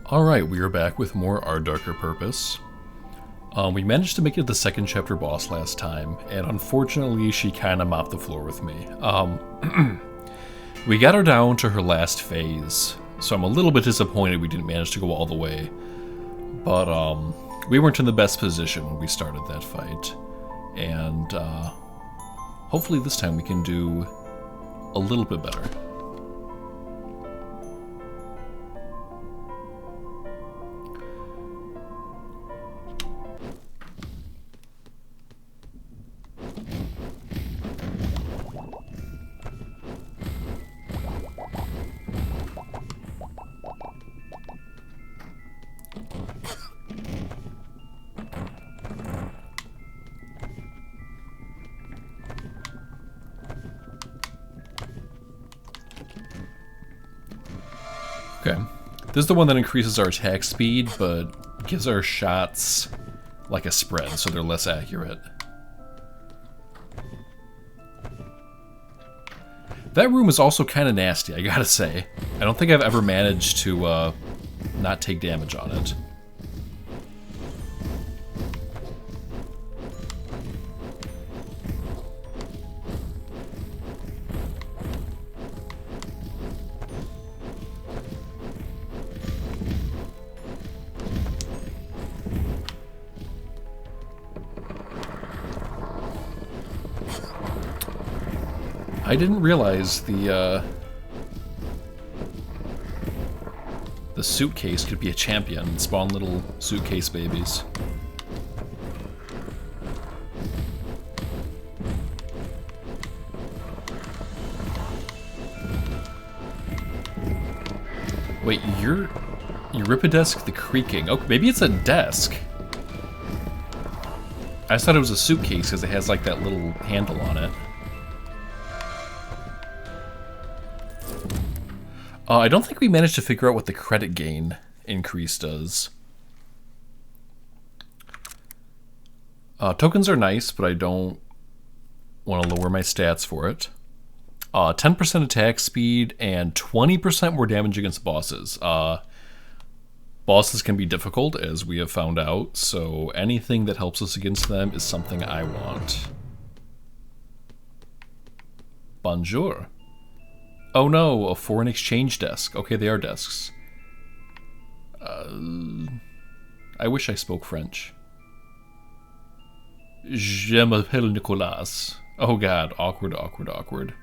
Alright, we are back with more Our Darker Purpose. We managed to make it to the second chapter boss last time, and unfortunately she kinda mopped the floor with me. We got her down to her last phase, so I'm a little bit disappointed we didn't manage to go all the way. But, we weren't in the best position when we started that fight. And, hopefully this time we can do a little bit better. Okay, this is the one that increases our attack speed, but gives our shots like a spread, so they're less accurate. That room is also kind of nasty, I gotta say. I don't think I've ever managed to not take damage on it. I didn't realize the suitcase could be a champion and spawn little suitcase babies. Wait, Euripidesk the Creaking. Oh, maybe it's a desk. I just thought it was a suitcase because it has like that little handle on it. I don't think we managed to figure out what the credit gain increase does. Tokens are nice, but I don't want to lower my stats for it. 10% attack speed and 20% more damage against bosses. Bosses can be difficult, as we have found out, so anything that helps us against them is something I want. Bonjour. Oh no, a foreign exchange desk. Okay, they are desks. I wish I spoke French. Je m'appelle Nicolas. Oh god, awkward, awkward, awkward.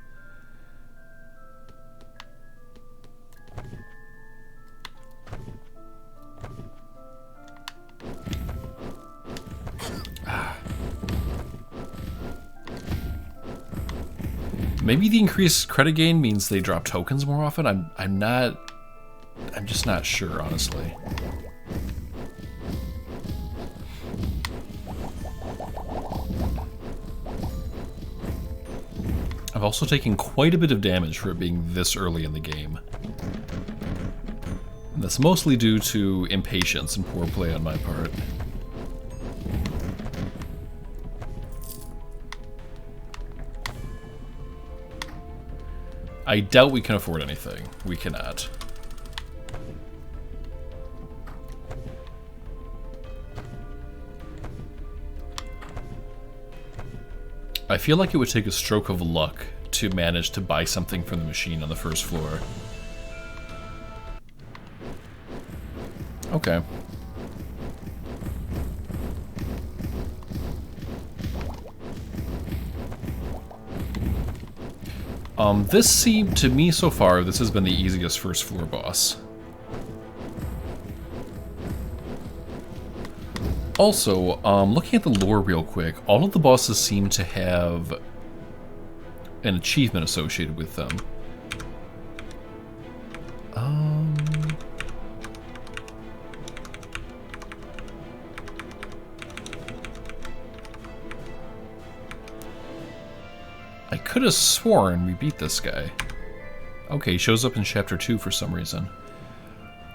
Maybe the increased credit gain means they drop tokens more often? I'm just not sure, honestly. I've also taken quite a bit of damage for it being this early in the game. And that's mostly due to impatience and poor play on my part. I doubt we can afford anything. We cannot. I feel like it would take a stroke of luck to manage to buy something from the machine on the first floor. Okay. This seemed, to me so far, this has been the easiest first floor boss. Also, looking at the lore real quick, all of the bosses seem to have an achievement associated with them. I could have sworn we beat this guy. Okay, he shows up in Chapter 2 for some reason.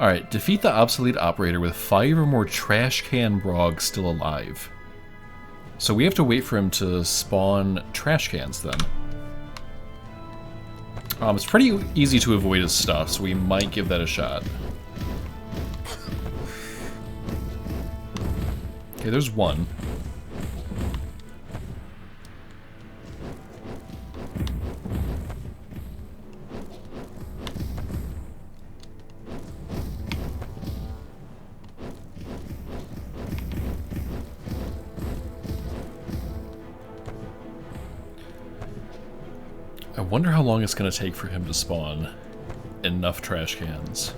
Alright, defeat the obsolete operator with 5 or more trash can brogs still alive. So we have to wait for him to spawn trash cans then. It's pretty easy to avoid his stuff, so we might give that a shot. Okay, there's one. I wonder how long it's going to take for him to spawn enough trash cans.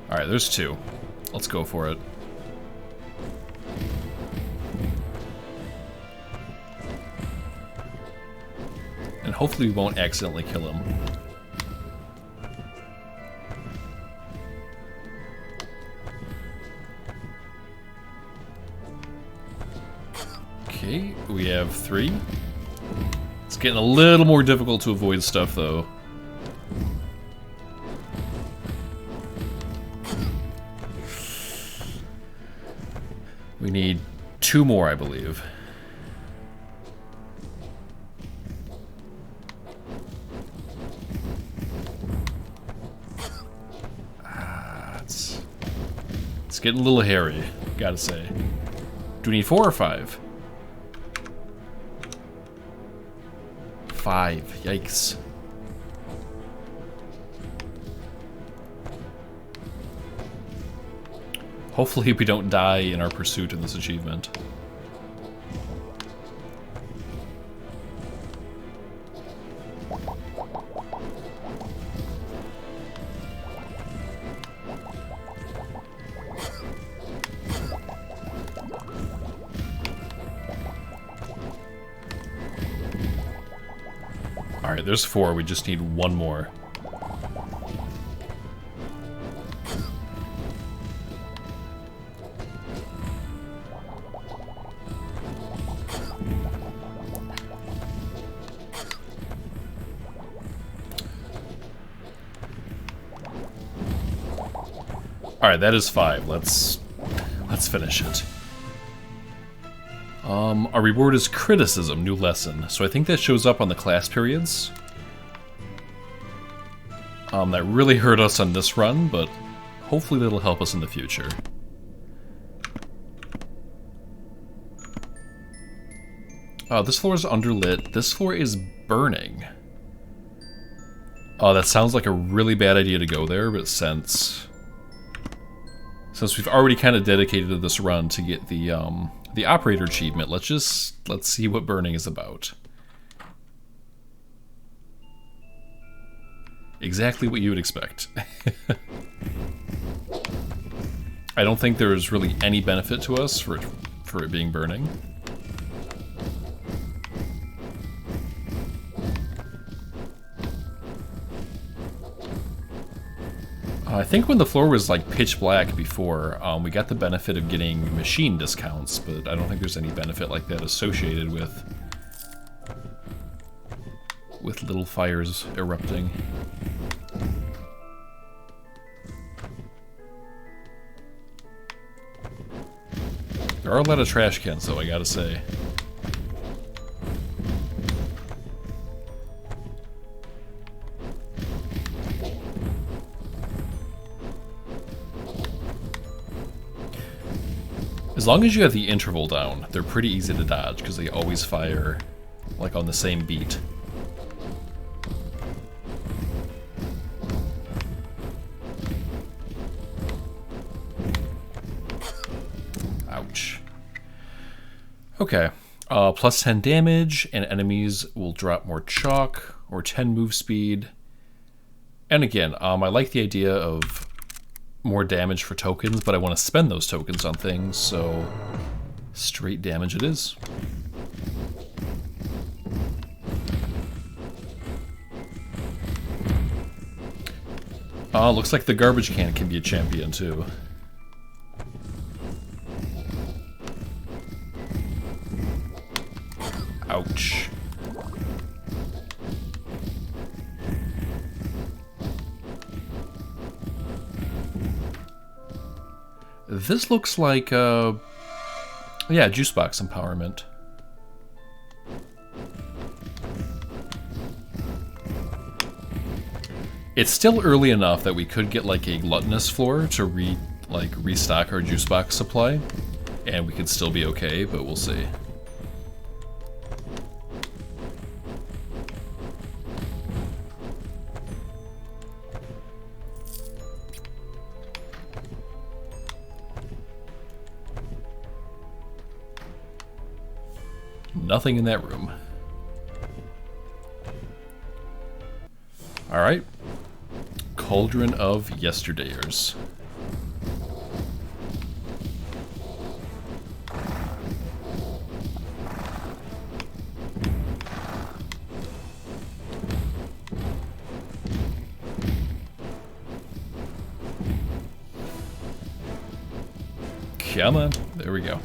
Alright, there's two. Let's go for it. And hopefully we won't accidentally kill him. Okay, we have 3. It's getting a little more difficult to avoid stuff, though. We need 2 more, I believe. It's getting a little hairy, gotta say. Do we need 4 or 5? 5, yikes. Hopefully we don't die in our pursuit of this achievement. Alright, there's 4, we just need 1 more. Alright, that is 5. Let's finish it. Our reward is criticism, new lesson. So I think that shows up on the class periods. That really hurt us on this run, but hopefully that'll help us in the future. This floor is underlit. This floor is burning. That sounds like a really bad idea to go there, but since we've already kind of dedicated this run to get the operator achievement, let's see what burning is about. Exactly what you would expect. I don't think there's really any benefit to us for it being burning. I think when the floor was like pitch black before, we got the benefit of getting machine discounts, but I don't think there's any benefit like that associated with little fires erupting. There are a lot of trash cans though, I gotta say. As long as you have the interval down, they're pretty easy to dodge because they always fire like on the same beat. Ouch. Okay. Plus 10 damage, and enemies will drop more chalk, or 10 move speed. And again, I like the idea of more damage for tokens, but I want to spend those tokens on things, so straight damage it is. Looks like the garbage can be a champion too. Ouch. This looks like, yeah, juice box empowerment. It's still early enough that we could get like a gluttonous floor to restock our juice box supply, and we could still be okay, but we'll see. Nothing in that room. Alright. Cauldron of Yesterdayers. Come on. There we go.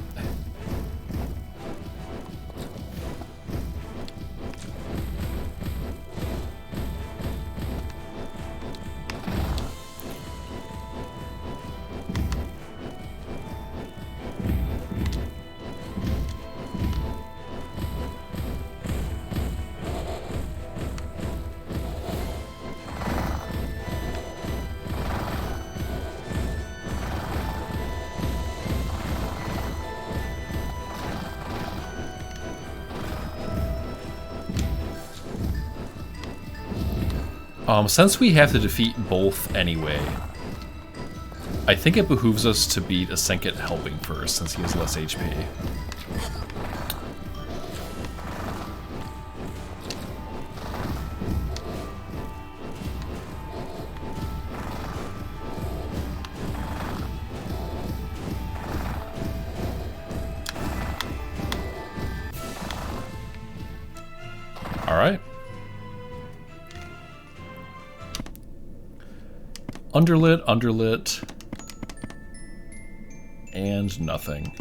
Since we have to defeat both anyway, I think it behooves us to beat a Senket helping first, since he has less HP. Alright. Underlit, underlit, and nothing.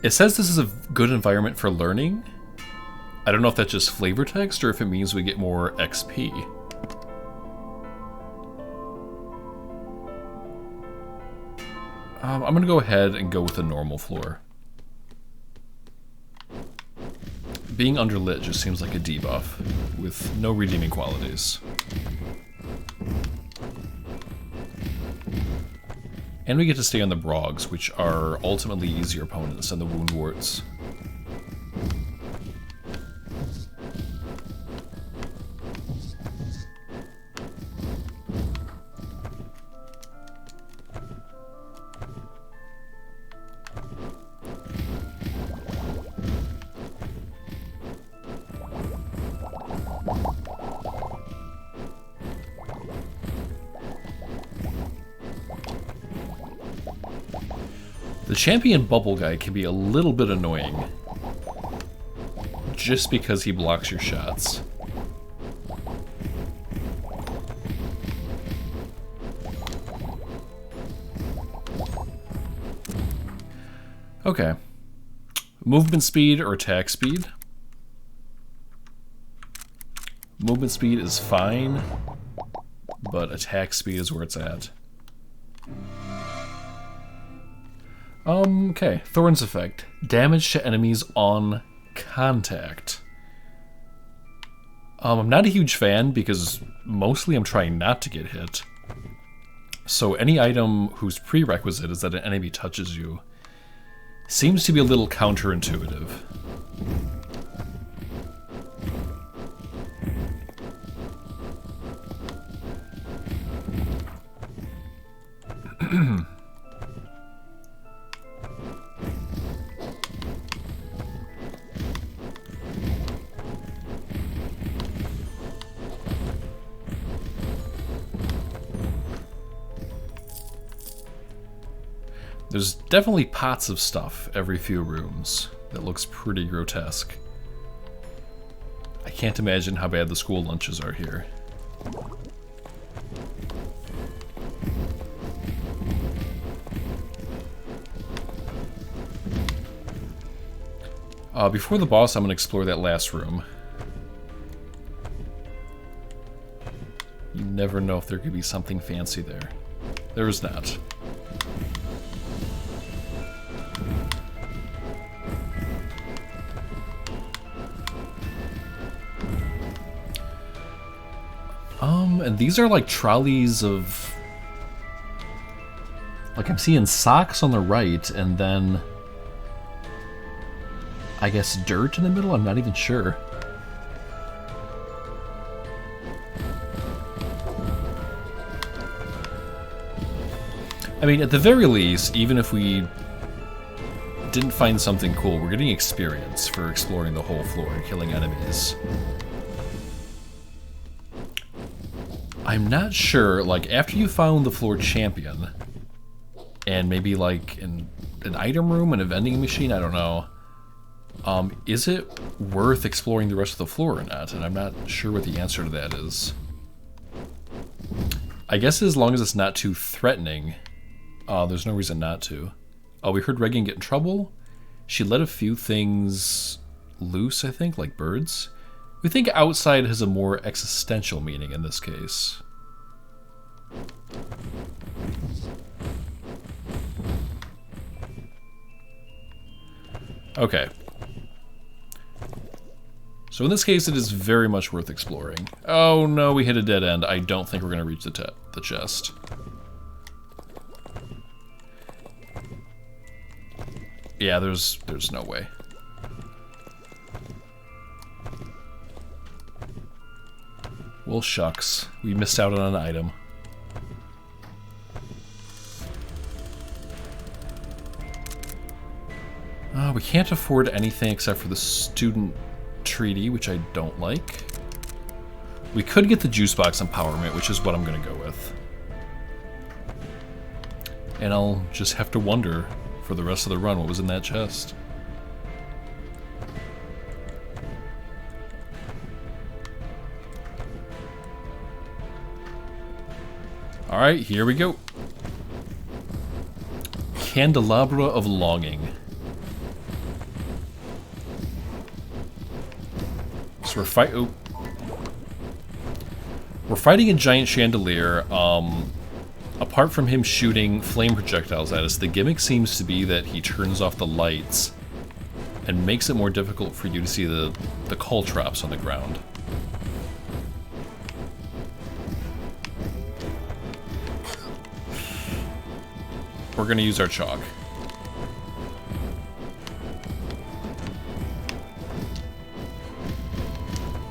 It says this is a good environment for learning. I don't know if that's just flavor text or if it means we get more XP. I'm gonna go ahead and go with the normal floor. Being underlit just seems like a debuff, with no redeeming qualities. And we get to stay on the Brogs, which are ultimately easier opponents than the Woundworts. The champion bubble guy can be a little bit annoying, just because he blocks your shots. Okay. Movement speed or attack speed? Movement speed is fine, but attack speed is where it's at. Okay. Thorn's effect. Damage to enemies on contact. I'm not a huge fan because mostly I'm trying not to get hit. So any item whose prerequisite is that an enemy touches you seems to be a little counterintuitive. There's definitely pots of stuff every few rooms that looks pretty grotesque. I can't imagine how bad the school lunches are here. Before the boss, I'm going to explore that last room. You never know if there could be something fancy there. There is not. And these are like trolleys of... Like, I'm seeing socks on the right, and then... I guess dirt in the middle? I'm not even sure. I mean, at the very least, even if we didn't find something cool, we're getting experience for exploring the whole floor and killing enemies. I'm not sure, like, after you found the floor champion, and maybe, like, in an item room and a vending machine, I don't know, is it worth exploring the rest of the floor or not? And I'm not sure what the answer to that is. I guess as long as it's not too threatening, there's no reason not to. Oh, we heard Regan get in trouble. She let a few things loose, I think, like birds. We think outside has a more existential meaning in this case. Okay. So in this case, it is very much worth exploring. Oh no, we hit a dead end. I don't think we're going to reach the chest. Yeah, there's no way. Well, shucks. We missed out on an item. We can't afford anything except for the student treaty, which I don't like. We could get the juice box empowerment, which is what I'm going to go with. And I'll just have to wonder for the rest of the run what was in that chest. Alright, here we go. Candelabra of Longing. So we're fighting a giant chandelier. Apart from him shooting flame projectiles at us, the gimmick seems to be that he turns off the lights and makes it more difficult for you to see the caltrops on the ground. We're gonna use our chalk.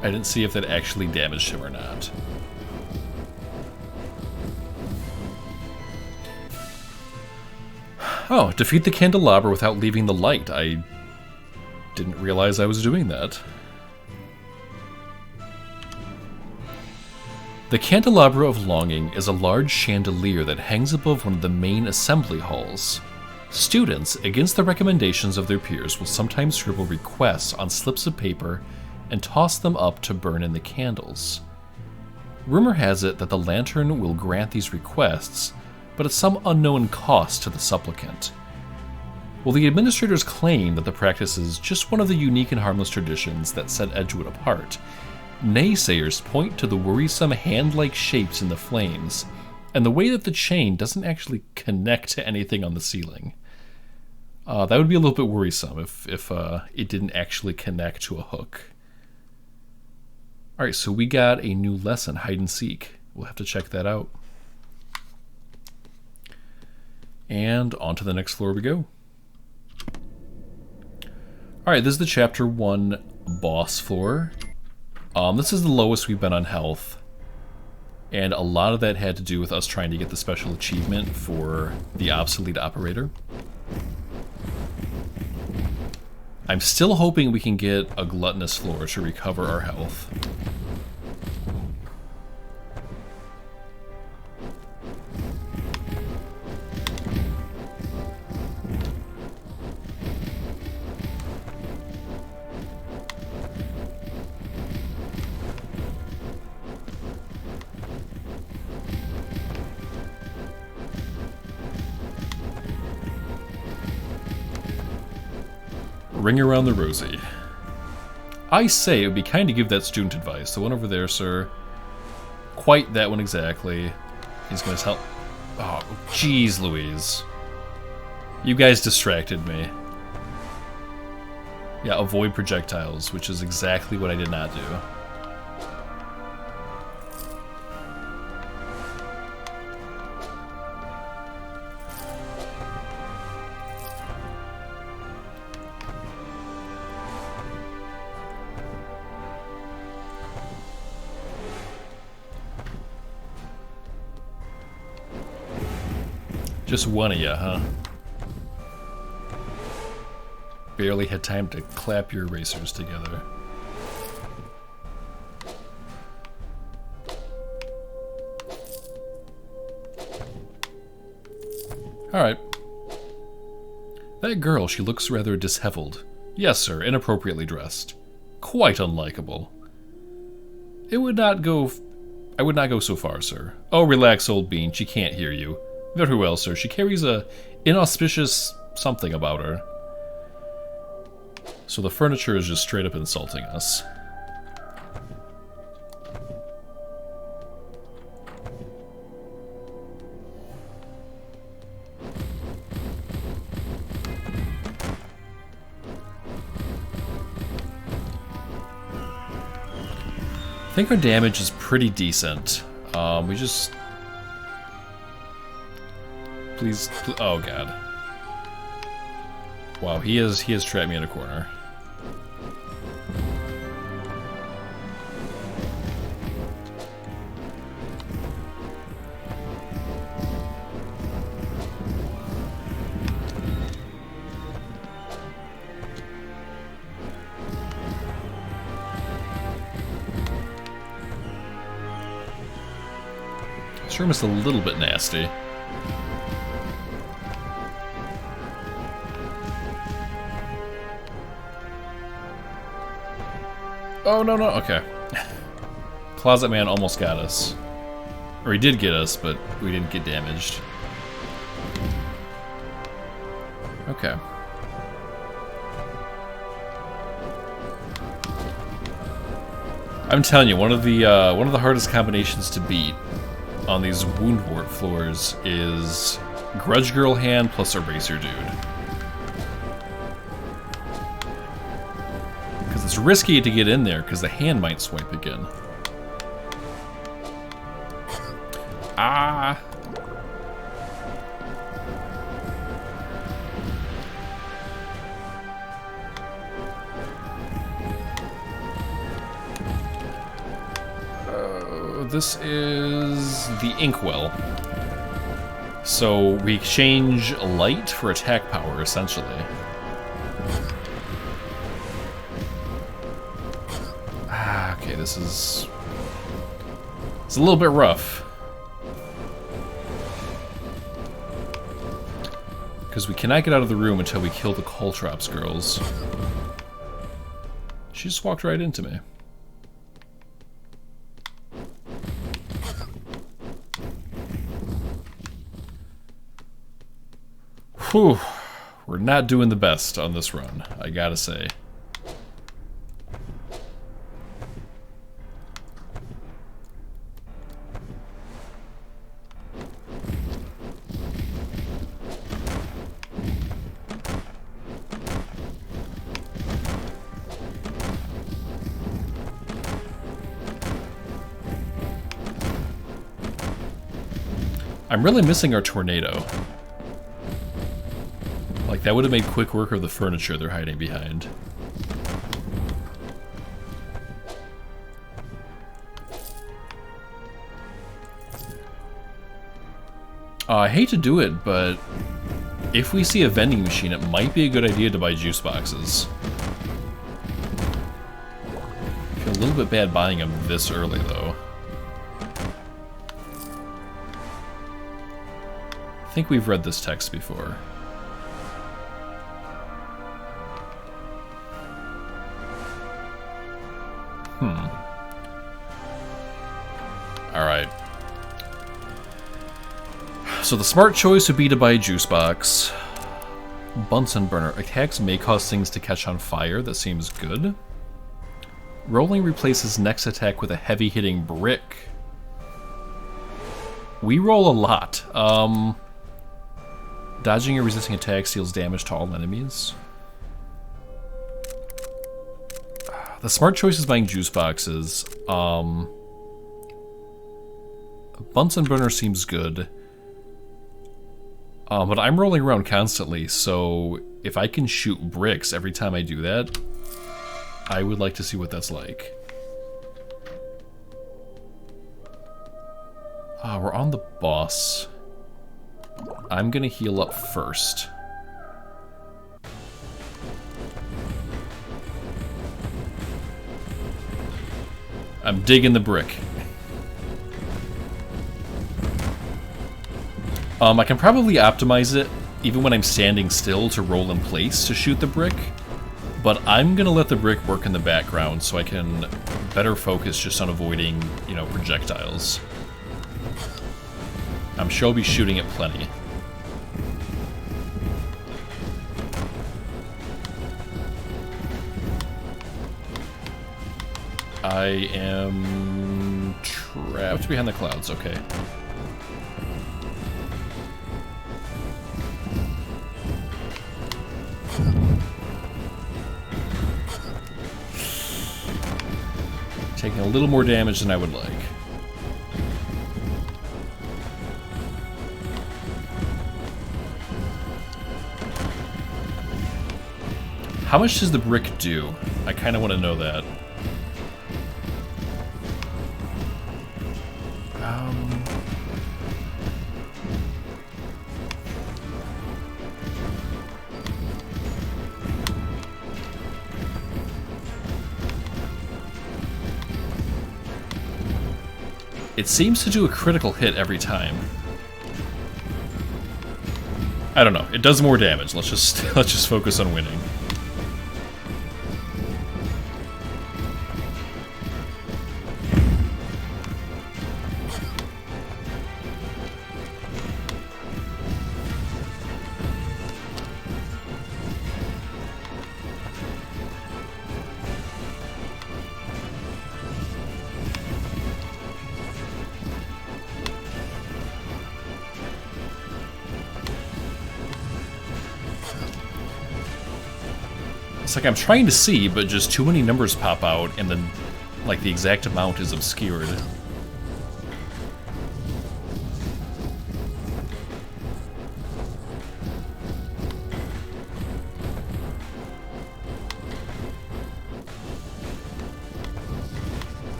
I didn't see if that actually damaged him or not. Oh, defeat the candelabra without leaving the light. I didn't realize I was doing that. The Candelabra of Longing is a large chandelier that hangs above one of the main assembly halls. Students, against the recommendations of their peers, will sometimes scribble requests on slips of paper and toss them up to burn in the candles. Rumor has it that the lantern will grant these requests, but at some unknown cost to the supplicant. While the administrators claim that the practice is just one of the unique and harmless traditions that set Edgewood apart, naysayers point to the worrisome hand-like shapes in the flames, and the way that the chain doesn't actually connect to anything on the ceiling. That would be a little bit worrisome if it didn't actually connect to a hook. Alright, so we got a new lesson, Hide and Seek. We'll have to check that out. And on to the next floor we go. Alright, this is the Chapter 1 boss floor. This is the lowest we've been on health. And a lot of that had to do with us trying to get the special achievement for the obsolete operator. I'm still hoping we can get a gluttonous floor to recover our health. Ring around the rosy. I say it would be kind to give that student advice. The one over there, sir. Quite that one exactly. He's going to help. Oh, jeez Louise. You guys distracted me. Yeah, avoid projectiles, which is exactly what I did not do. Just one of you, huh? Barely had time to clap your erasers together. Alright. That girl, she looks rather disheveled. Yes, sir, inappropriately dressed. Quite unlikable. I would not go so far, sir. Oh, relax, old bean, she can't hear you. Very well, sir, she carries a inauspicious something about her. So the furniture is just straight up insulting us. I think our damage is pretty decent. We just... Please, oh god. Wow, he has trapped me in a corner. This room is a little bit nasty. Oh, no, no, okay. Closet Man almost got us. Or he did get us, but we didn't get damaged. Okay. I'm telling you, one of the hardest combinations to beat on these Woundwort floors is Grudge Girl Hand plus Eraser Dude. Because it's risky to get in there, because the hand might swipe again. Ah! This is the Inkwell. So we exchange light for attack power, essentially. Ah, okay, this is... It's a little bit rough. Because we cannot get out of the room until we kill the Caltrops girls. She just walked right into me. Whew, we're not doing the best on this run, I gotta say. I'm really missing our tornado. Like, that would have made quick work of the furniture they're hiding behind. I hate to do it, but if we see a vending machine, it might be a good idea to buy juice boxes. I feel a little bit bad buying them this early, though. I think we've read this text before. Alright. So the smart choice would be to buy a juice box. Bunsen burner. Attacks may cause things to catch on fire. That seems good. Rolling replaces next attack with a heavy hitting brick. We roll a lot. Dodging or resisting attacks deals damage to all enemies. The smart choice is buying juice boxes. Bunsen burner seems good. But I'm rolling around constantly, so if I can shoot bricks every time I do that, I would like to see what that's like. We're on the boss. I'm gonna heal up first. I'm digging the brick. I can probably optimize it, even when I'm standing still, to roll in place to shoot the brick. But I'm gonna let the brick work in the background so I can better focus just on avoiding, you know, projectiles. I'm sure I'll be shooting it plenty. I am trapped behind the clouds, okay. Taking a little more damage than I would like. How much does the brick do? I kind of want to know that. It seems to do a critical hit every time. I don't know. It does more damage. Let's just focus on winning. It's like I'm trying to see, but just too many numbers pop out, and then, like, the exact amount is obscured.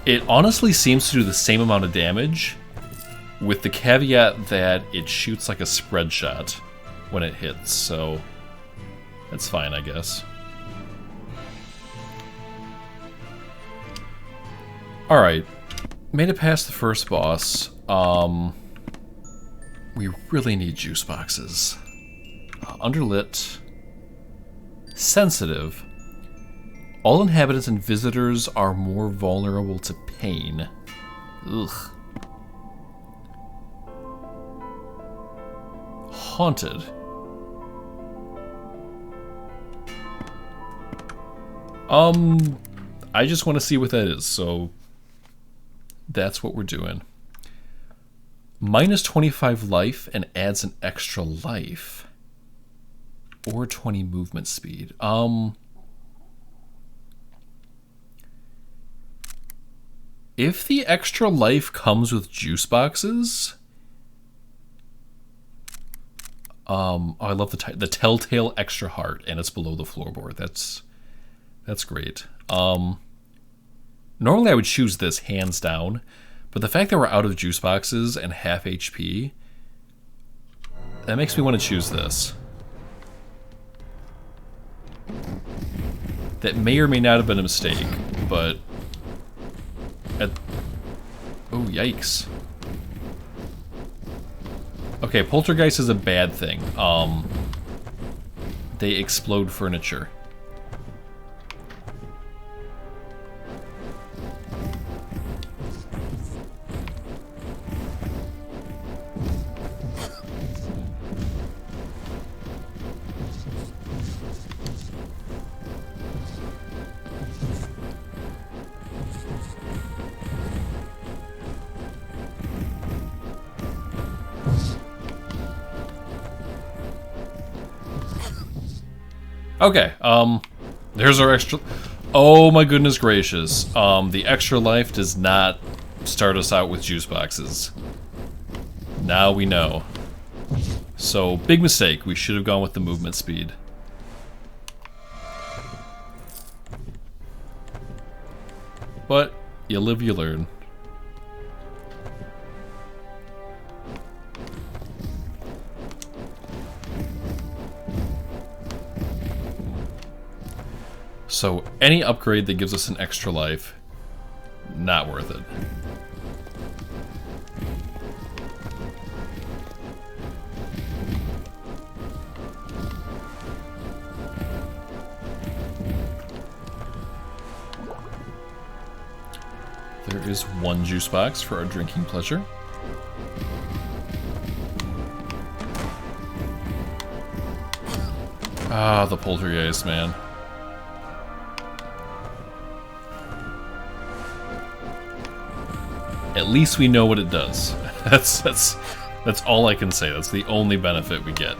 It honestly seems to do the same amount of damage, with the caveat that it shoots like a spread shot when it hits, so that's fine, I guess. Alright, made it past the first boss. We really need juice boxes. Underlit. Sensitive. All inhabitants and visitors are more vulnerable to pain. Ugh. Haunted. I just want to see what that is, so that's what we're doing. Minus 25 life and adds an extra life. Or 20 movement speed. If the extra life comes with juice boxes... oh, I love the Telltale Extra Heart, and it's below the floorboard. That's great. Normally I would choose this hands down, but the fact that we're out of juice boxes and half HP, that makes me want to choose this. That may or may not have been a mistake, but... oh, yikes. Okay, poltergeist is a bad thing. They explode furniture. Okay, there's our extra... Oh my goodness gracious. The extra life does not start us out with juice boxes. Now we know. So, big mistake. We should have gone with the movement speed. But you live, you learn. So any upgrade that gives us an extra life, not worth it. There is one juice box for our drinking pleasure. Ah, the poltergeist, man. At least we know what it does. That's all I can say. That's the only benefit we get.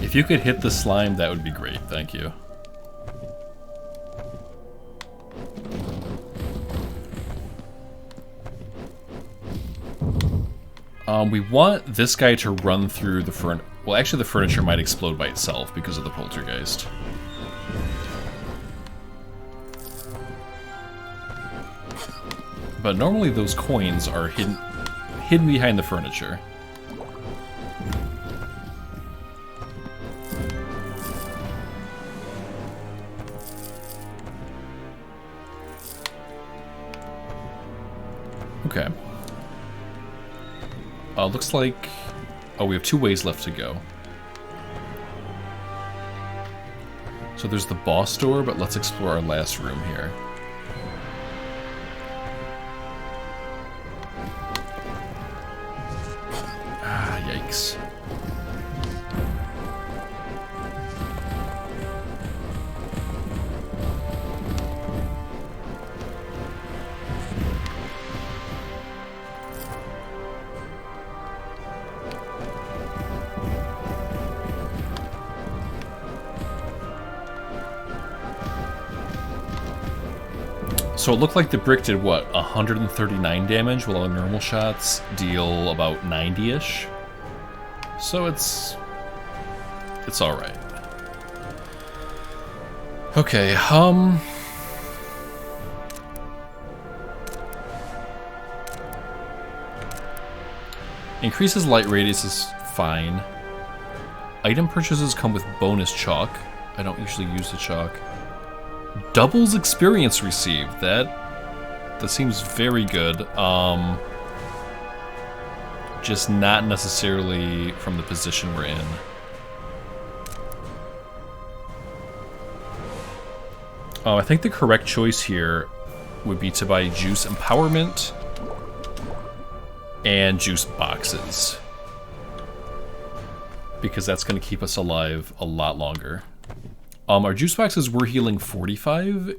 If you could hit the slime, that would be great. Thank you. We want this guy to run through the furniture. Well, actually, the furniture might explode by itself because of the poltergeist. But normally those coins are hidden behind the furniture. Okay. Looks like... Oh, we have 2 ways left to go. So there's the boss door, but let's explore our last room here. Ah, yikes. So it looked like the brick did, what, 139 damage, while our normal shots deal about 90-ish. So it's alright. Okay, increases light radius is fine. Item purchases come with bonus chalk. I don't usually use the chalk. Doubles experience received. That seems very good. Just not necessarily from the position we're in. I think the correct choice here would be to buy juice empowerment and juice boxes, because that's going to keep us alive a lot longer. Our juice boxes were healing 45.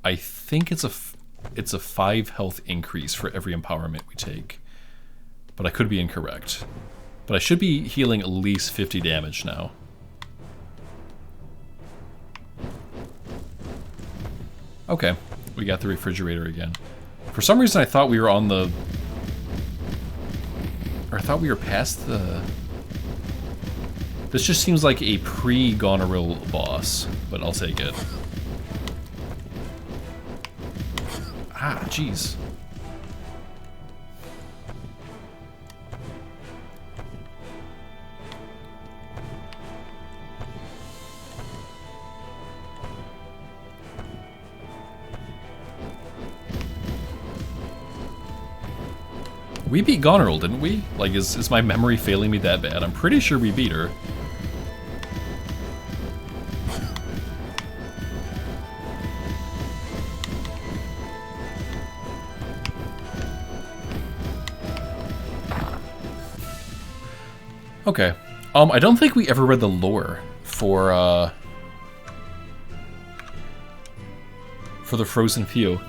I think it's a 5 health increase for every empowerment we take, but I could be incorrect. But I should be healing at least 50 damage now. Okay, we got the refrigerator again. For some reason I thought we were on the... Or I thought we were past the... This just seems like a pre-Goneril boss, but I'll take it. Ah, jeez. We beat Goneril, didn't we? Like, is my memory failing me that bad? I'm pretty sure we beat her. Okay. I don't think we ever read the lore for the Frozen Few.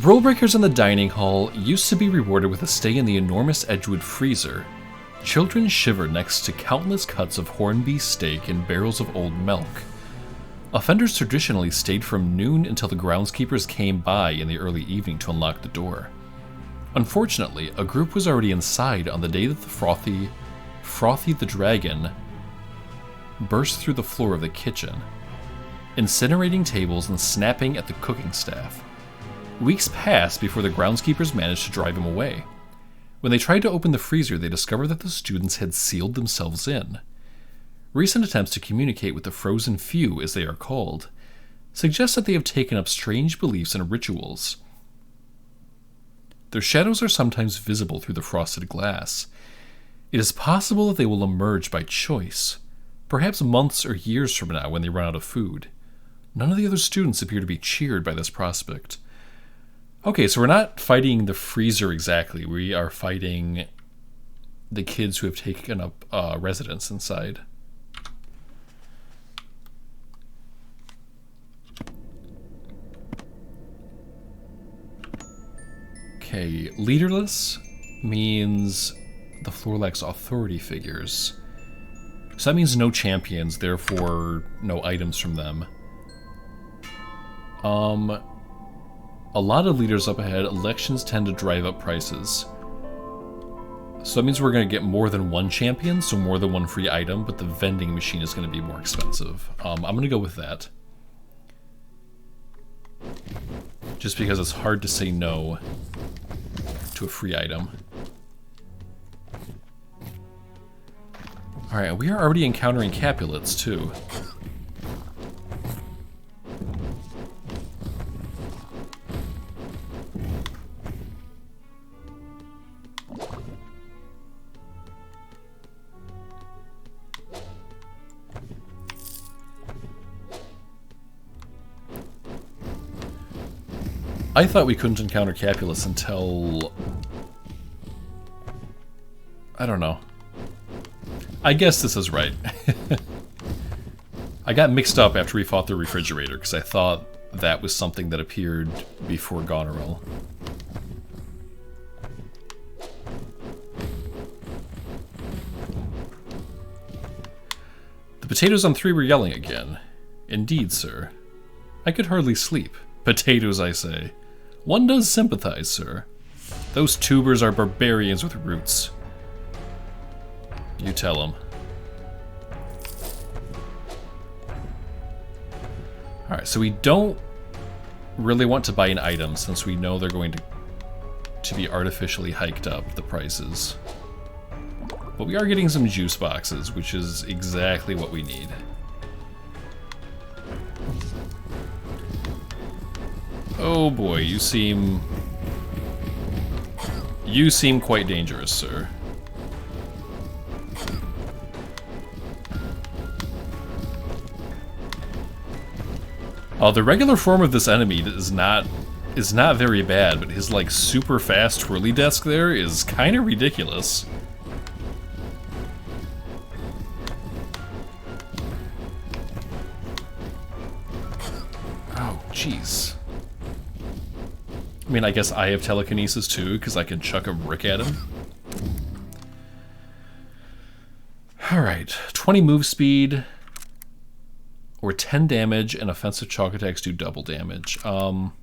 Rule breakers in the dining hall used to be rewarded with a stay in the enormous Edgewood freezer. Children shivered next to countless cuts of horned beef steak and barrels of old milk. Offenders traditionally stayed from noon until the groundskeepers came by in the early evening to unlock the door. Unfortunately, a group was already inside on the day that the Frothy the Dragon burst through the floor of the kitchen, incinerating tables and snapping at the cooking staff. Weeks passed before the groundskeepers managed to drive him away. When they tried to open the freezer, they discovered that the students had sealed themselves in. Recent attempts to communicate with the Frozen Few, as they are called, suggest that they have taken up strange beliefs and rituals. Their shadows are sometimes visible through the frosted glass. It is possible that they will emerge by choice, perhaps months or years from now when they run out of food. None of the other students appear to be cheered by this prospect. Okay, so we're not fighting the freezer exactly. We are fighting the kids who have taken up residence inside. Okay, leaderless means the floor lacks authority figures. So that means no champions, therefore no items from them. A lot of leaders up ahead. Elections tend to drive up prices. So that means we're going to get more than one champion, so more than one free item, but the vending machine is going to be more expensive. I'm going to go with that. Just because it's hard to say no to a free item. Alright, we are already encountering Capulets, too. I thought we couldn't encounter Capulets until... I don't know. I guess this is right. I got mixed up after we fought the refrigerator, because I thought that was something that appeared before Goneril. The potatoes on 3 were yelling again. Indeed, sir. I could hardly sleep. Potatoes, I say. One does sympathize, sir. Those tubers are barbarians with roots. You tell them. Alright, so we don't really want to buy an item since we know they're going to be artificially hiked up, the prices. But we are getting some juice boxes, which is exactly what we need. Oh boy, you seem quite dangerous, sir. The regular form of this enemy is not very bad, but his like super fast twirly desk there is kind of ridiculous. Oh, jeez. I mean, I guess I have telekinesis too, because I can chuck a brick at him. Alright, 20 move speed, or 10 damage, and offensive chalk attacks do double damage. I'm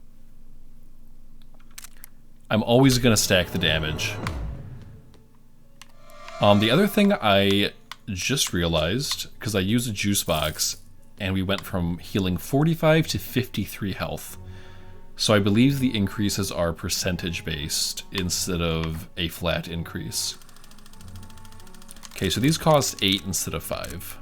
always going to stack the damage. The other thing I just realized, because I used a juice box, and we went from healing 45 to 53 health. So I believe the increases are percentage based instead of a flat increase. Okay, so these cost 8 instead of 5.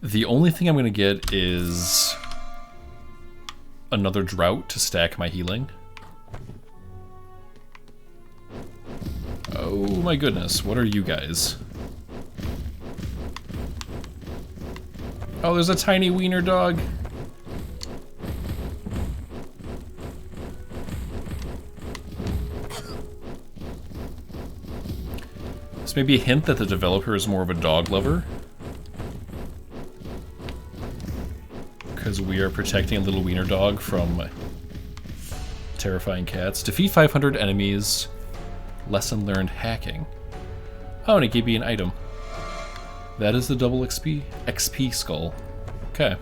The only thing I'm going to get is another drought to stack my healing. Oh my goodness, what are you guys? Oh, there's a tiny wiener dog. This may be a hint that the developer is more of a dog lover. Because we are protecting a little wiener dog from terrifying cats. Defeat 500 enemies. Lesson learned hacking. Oh, and it gave me an item. That is the double XP skull. Okay.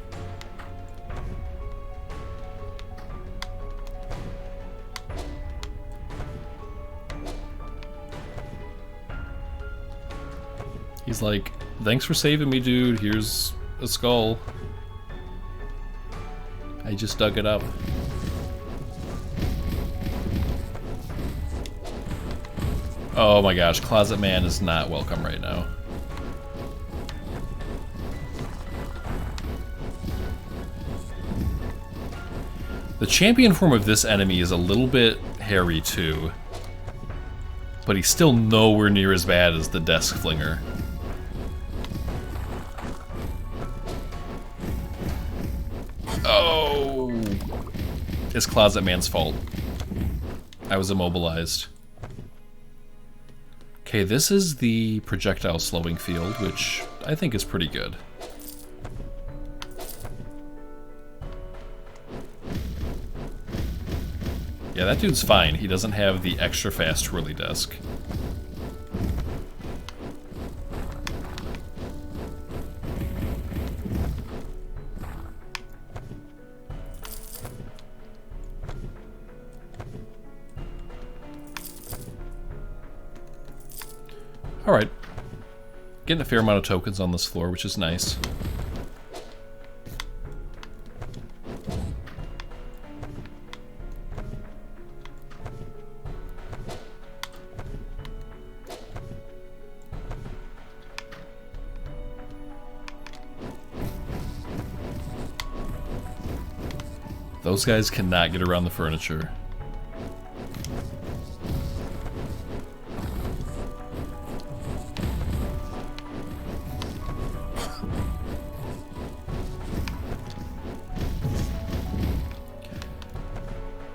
He's like, thanks for saving me, dude. Here's a skull. I just dug it up. Oh my gosh, Closet Man is not welcome right now. The champion form of this enemy is a little bit hairy too, but he's still nowhere near as bad as the Desk Flinger. Oh! It's Closet Man's fault. I was immobilized. Okay, this is the projectile slowing field, which I think is pretty good. Yeah, that dude's fine. He doesn't have the extra fast twirly desk. Alright. Getting a fair amount of tokens on this floor, which is nice. Those guys cannot get around the furniture.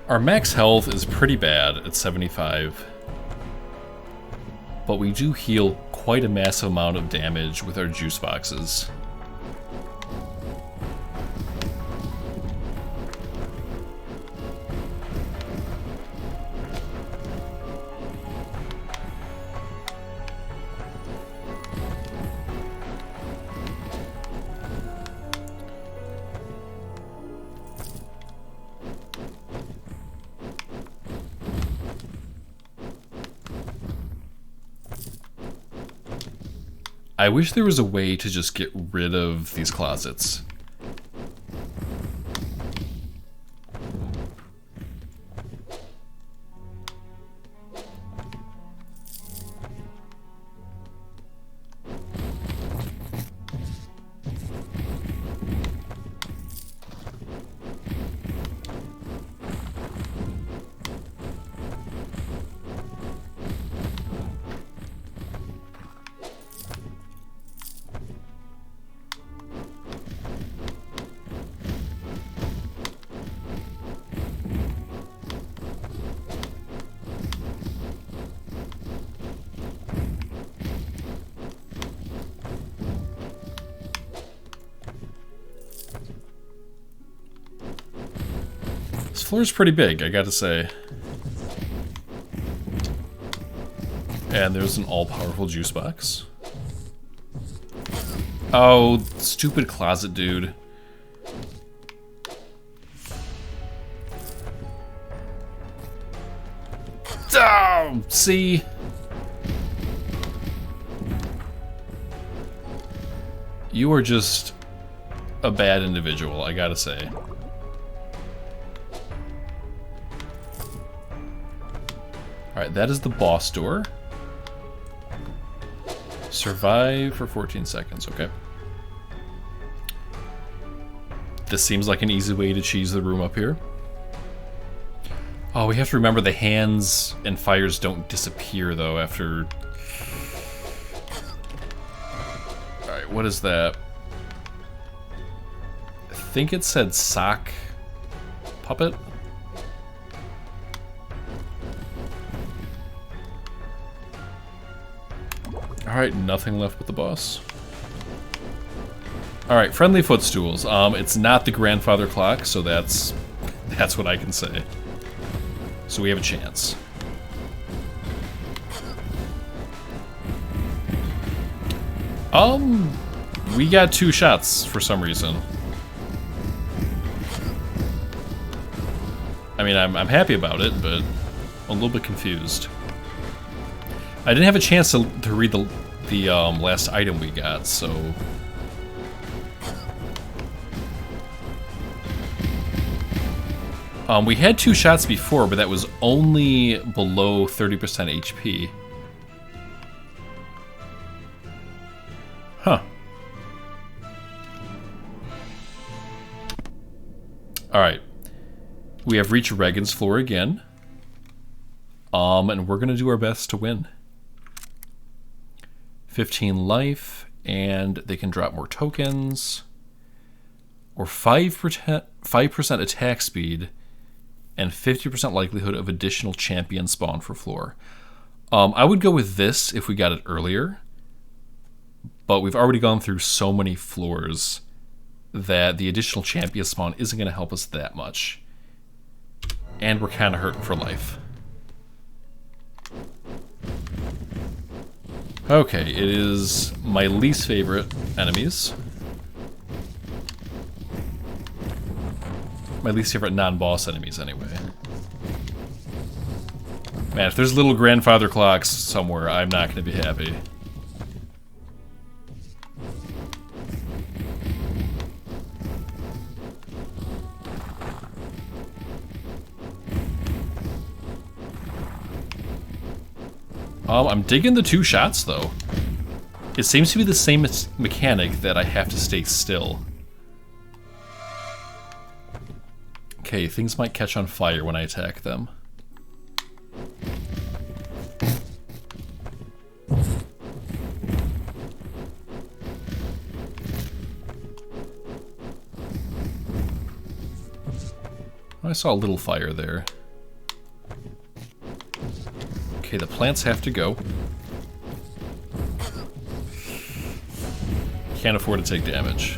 Our max health is pretty bad at 75, but we do heal quite a massive amount of damage with our juice boxes. I wish there was a way to just get rid of these closets. This floor's pretty big, I gotta say. And there's an all-powerful juice box. Oh, stupid closet dude. Oh, see? You are just a bad individual, I gotta say. Alright, that is the boss door. Survive for 14 seconds, okay. This seems like an easy way to cheese the room up here. Oh, we have to remember the hands and fires don't disappear, though, after... Alright, what is that? think it said sock puppet. Alright, nothing left with the boss. Alright, friendly footstools. It's not the grandfather clock, so that's what I can say. So we have a chance. We got 2 shots for some reason. I mean, I'm happy about it, but I'm a little bit confused. I didn't have a chance to read the last item we got, so... we had 2 shots before, but that was only below 30% HP. Huh. Alright. We have reached Regan's floor again. And we're gonna do our best to win. 15 life, and they can drop more tokens. Or 5% attack speed, and 50% likelihood of additional champion spawn for floor. I would go with this if we got it earlier, but we've already gone through so many floors that the additional champion spawn isn't going to help us that much. And we're kind of hurting for life. Okay, it is my least favorite enemies. My least favorite non-boss enemies, anyway. Man, if there's little grandfather clocks somewhere, I'm not going to be happy. I'm digging the 2 shots, though. It seems to be the same mechanic that I have to stay still. Okay, things might catch on fire when I attack them. I saw a little fire there. Okay, the plants have to go. Can't afford to take damage.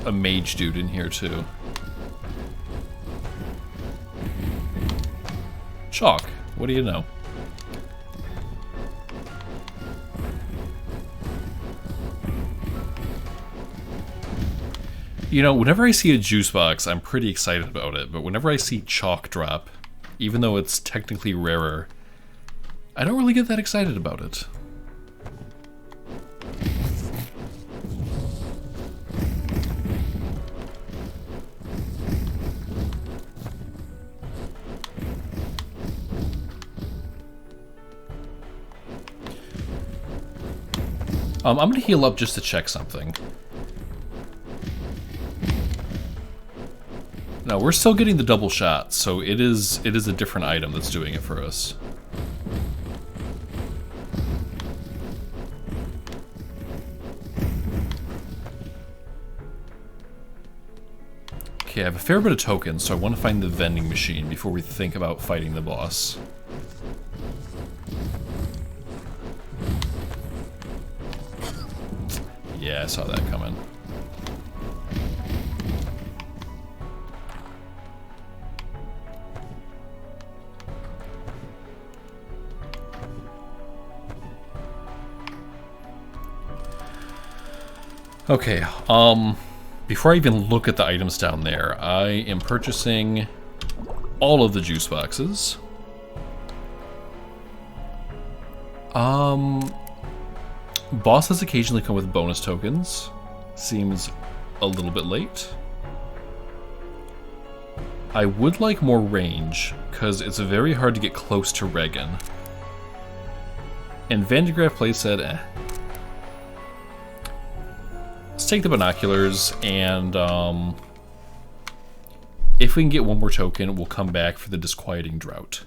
A mage dude in here too. Chalk, what do you know? You know, whenever I see a juice box, I'm pretty excited about it, but whenever I see chalk drop, even though it's technically rarer, I don't really get that excited about it. I'm gonna heal up just to check something. No, we're still getting the double shot, so it is a different item that's doing it for us. Okay, I have a fair bit of tokens, so I want to find the vending machine before we think about fighting the boss. Yeah, I saw that coming. Okay, before I even look at the items down there, I am purchasing all of the juice boxes. Bosses occasionally come with bonus tokens. Seems a little bit late. I would like more range, because it's very hard to get close to Regan. And Van de Graaff playset, eh. Let's take the binoculars, and if we can get one more token, we'll come back for the Disquieting Drought.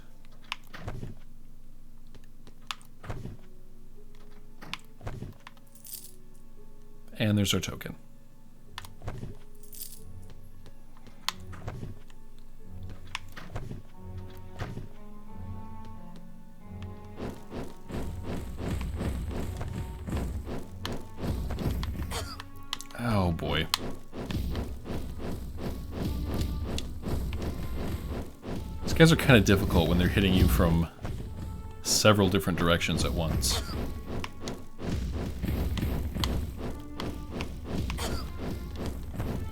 And there's our token. Oh boy. These guys are kind of difficult when they're hitting you from several different directions at once.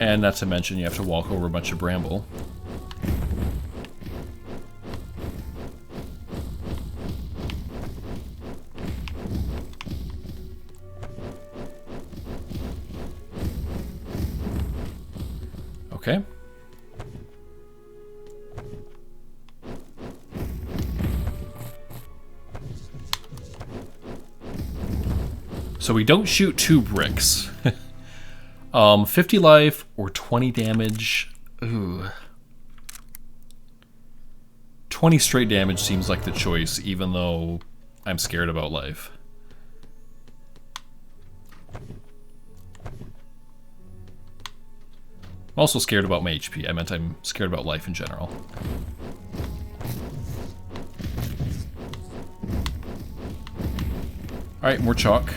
And not to mention you have to walk over a bunch of bramble. Okay. So we don't shoot 2 bricks. 50 life or 20 damage. Ooh. 20 straight damage seems like the choice, even though I'm scared about life. I'm also scared about my HP. I meant I'm scared about life in general. Alright, more chalk.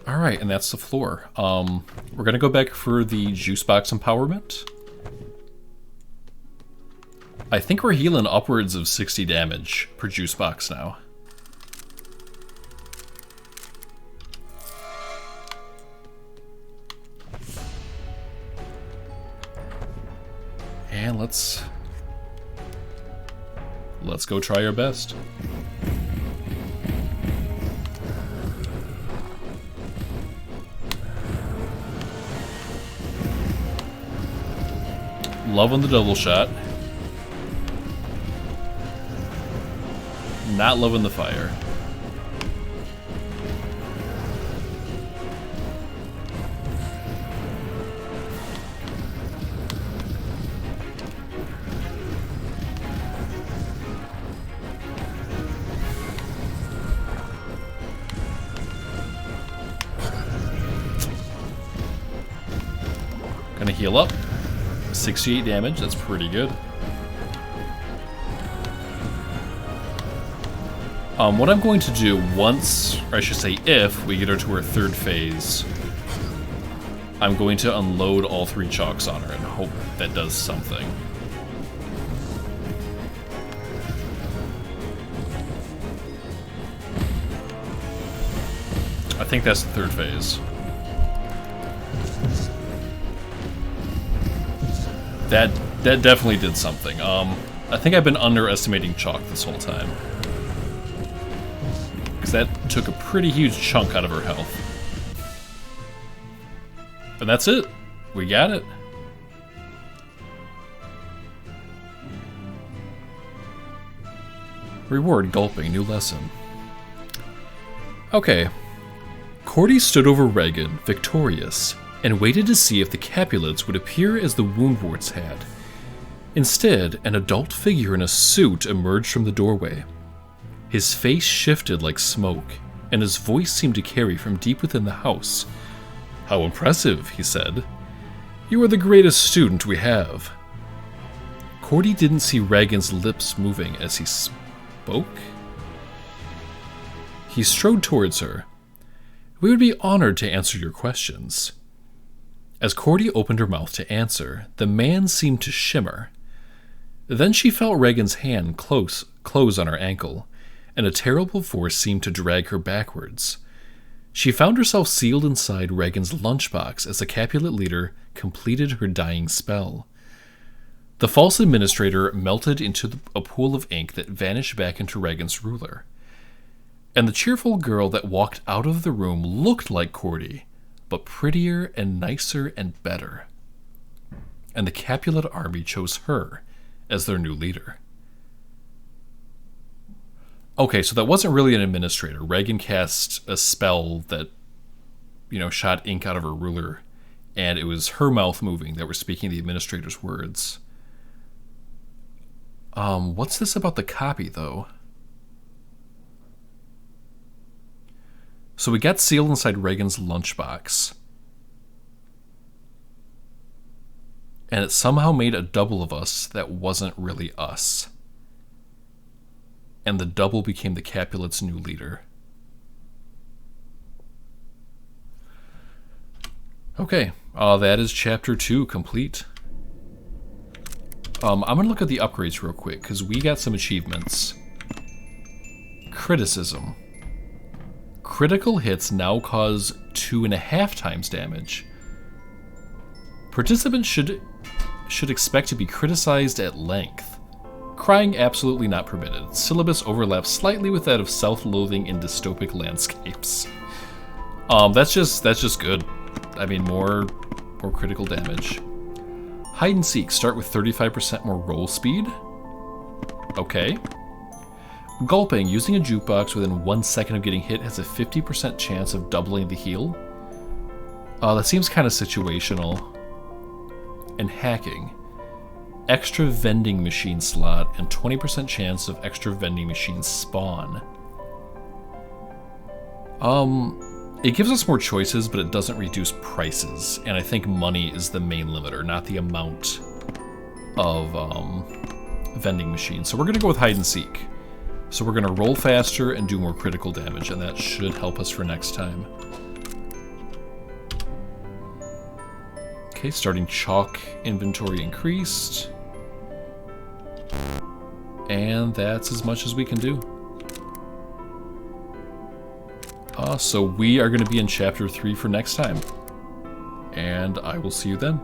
Alright, and that's the floor. We're gonna go back for the juice box empowerment. I think we're healing upwards of 60 damage per juice box now. And let's go try our best. Loving the double shot. Not loving the fire. Gonna heal up. 68 damage, that's pretty good. What I'm going to do once, or I should say if, we get her to her 3rd phase, I'm going to unload all 3 chalks on her and hope that does something. I think that's the 3rd phase. That definitely did something. I think I've been underestimating chalk this whole time. Because that took a pretty huge chunk out of her health. And that's it. We got it. Reward gulping, new lesson. Okay. Cordy stood over Regan, victorious, and waited to see if the Capulets would appear as the Woundworts had. Instead, an adult figure in a suit emerged from the doorway. His face shifted like smoke, and his voice seemed to carry from deep within the house. "How impressive," he said. "You are the greatest student we have." Cordy didn't see Regan's lips moving as he spoke. He strode towards her. We would be honored to answer your questions. As Cordy opened her mouth to answer, the man seemed to shimmer. Then she felt Regan's hand close on her ankle, and a terrible force seemed to drag her backwards. She found herself sealed inside Regan's lunchbox as the Capulet leader completed her dying spell. The false administrator melted into a pool of ink that vanished back into Regan's ruler. And the cheerful girl that walked out of the room looked like Cordy, but prettier and nicer and better. And the Capulet army chose her as their new leader. Okay, so that wasn't really an administrator. Regan cast a spell that, shot ink out of her ruler, and it was her mouth moving that were speaking the administrator's words. What's this about the copy, though? So we got sealed inside Regan's lunchbox. And it somehow made a double of us that wasn't really us. And the double became the Capulet's new leader. Okay, that is chapter 2 complete. I'm going to look at the upgrades real quick, because we got some achievements. Criticism. Critical hits now cause 2.5 times damage. Participants should expect to be criticized at length. Crying absolutely not permitted. Syllabus overlaps slightly with that of self-loathing in dystopic landscapes. That's just good. I mean, more critical damage. Hide and seek. Start with 35% more roll speed. Okay. Gulping. Using a jukebox within 1 second of getting hit has a 50% chance of doubling the heal. That seems kind of situational. And hacking. Extra vending machine slot and 20% chance of extra vending machine spawn. It gives us more choices, but it doesn't reduce prices. And I think money is the main limiter, not the amount of vending machines. So we're going to go with hide and seek. So we're going to roll faster and do more critical damage, and that should help us for next time. Okay, starting chalk inventory increased. And that's as much as we can do. So we are going to be in chapter 3 for next time. And I will see you then.